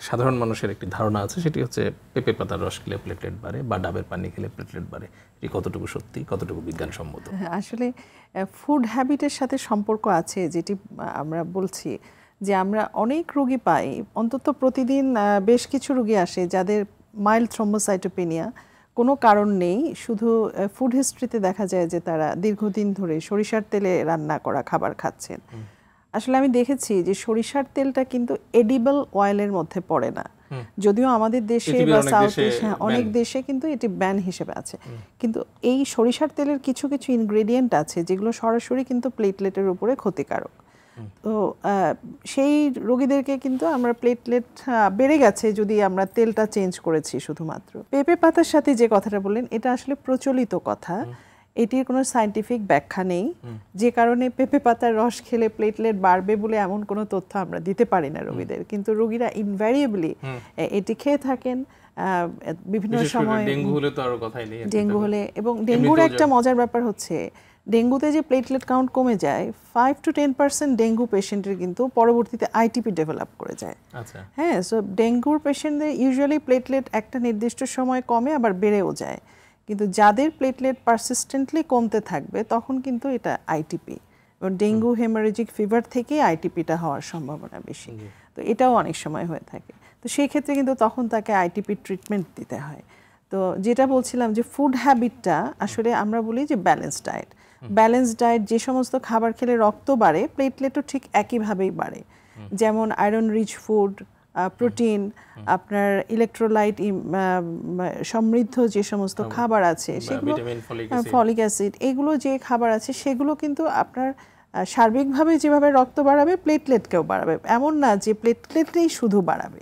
সাধারণ মানুষের একটি ধারণা আছে, সেটি হচ্ছে পেঁপে পাতার রস খেলে প্লেটলেট বাড়ে বা ডাবের পানি খেলে প্লেটলেট বাড়ে। এটি কতটুকু সত্যি, কতটুকু বিজ্ঞানসম্মত? আসলে ফুড হ্যাবিটের সাথে সম্পর্ক আছে, যেটি আমরা বলছি যে আমরা অনেক রোগী পাই, অন্তত প্রতিদিন বেশ কিছু রোগী আসে যাদের মাইল্ড থ্রম্বোসাইটোপেনিয়া, কোনো কারণ নেই, শুধু ফুড হিস্ট্রিতে দেখা যায় যে তারা দীর্ঘদিন ধরে সরিষার তেলে রান্না করা খাবার খাচ্ছেন। আসলে আমি দেখেছি যে সরিষার তেলটা কিন্তু এডিবল অয়েলের মধ্যে পড়ে না, যদিও আমাদের দেশে বা সাউথ এশিয়া অনেক দেশে কিন্তু এটি ব্যান হিসেবে আছে, কিন্তু এই সরিষার তেলের কিছু কিছু ইনগ্রেডিয়েন্ট আছে যেগুলো সরাসরি কিন্তু প্লেটলেটের উপরে ক্ষতিকারক। তো সেই রোগীদেরকে কিন্তু আমরা প্লেটলেট বেড়ে গেছে যদি আমরা তেলটা চেঞ্জ করেছি শুধুমাত্র। পেঁপে পাতার সাথে যে কথাটা বললেন এটা আসলে প্রচলিত কথা, এটির কোনো সায়েন্টিফিক ব্যাখ্যা নেই, যে কারণে পেঁপে পাতার রস খেলে প্লেটলেট বাড়বে বলে এমন কোনো তথ্য আমরা দিতে পারি না রোগীদের, কিন্তু রোগীরা ইনভ্যারিয়েবলি এটি খেয়ে থাকেন বিভিন্ন সময়। ডেঙ্গু হলে তো আরো কথাই নেই, ডেঙ্গু হলে, এবং ডেঙ্গুর একটা মজার ব্যাপার হচ্ছে ডেঙ্গুতে যে প্লেটলেট কাউন্ট কমে যায় 5 to 10% ডেঙ্গু পেশেন্টের কিন্তু পরবর্তীতে আইটিপি ডেভেলপ করে যায়। হ্যাঁ, সো ডেঙ্গুর পেশেন্টদের ইউজুয়ালি প্লেটলেট একটা নির্দিষ্ট সময় কমে আবার বেড়েও যায়, কিন্তু যাদের প্লেটলেট পারসিস্টেন্টলি কমতে থাকবে তখন কিন্তু এটা আইটিপি, এবং ডেঙ্গু হেমারেজিক ফিভার থেকেই আইটিপিটা হওয়ার সম্ভাবনা বেশি। তো এটাও অনেক সময় হয়ে থাকে, তো সেই ক্ষেত্রে কিন্তু তখন তাকে আইটিপি ট্রিটমেন্ট দিতে হয়। তো যেটা বলছিলাম যে ফুড হ্যাবিটটা আসলে আমরা বলি যে ব্যালেন্স ডায়েট, ব্যালেন্স ডায়েট যে সমস্ত খাবার খেলে রক্ত বাড়ে প্লেটলেটও ঠিক একইভাবেই বাড়ে, যেমন আয়রন রিচ ফুড, প্রোটিন, আপনার ইলেকট্রোলাইট সমৃদ্ধ যে সমস্ত খাবার আছে সেগুলো, ফলিক অ্যাসিড, এগুলো যে খাবার আছে সেগুলো কিন্তু আপনার সার্বিকভাবে যেভাবে রক্ত বাড়াবে প্লেটলেটকেও বাড়াবে, এমন না যে প্লেটলেটই শুধু বাড়াবে।